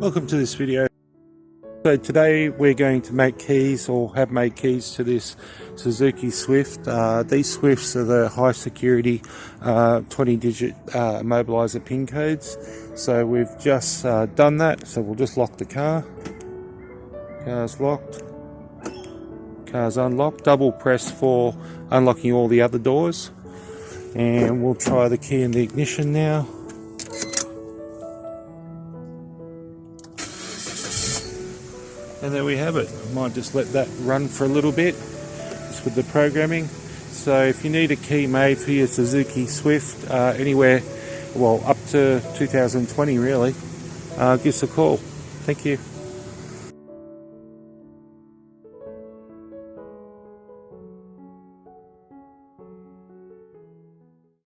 Welcome to this video. So today we're going to make keys, or have made keys, to this Suzuki Swift. These Swifts are the high security 20-digit immobilizer pin codes. So we've just done that, so we'll just lock the car. Car's locked. Car's unlocked. Double press for unlocking all the other doors. And we'll try the key in the ignition now. And there we have it. I might just let that run for a little bit, just with the programming. So if you need a key made for your Suzuki Swift, anywhere, well, up to 2020 really, give us a call. Thank you.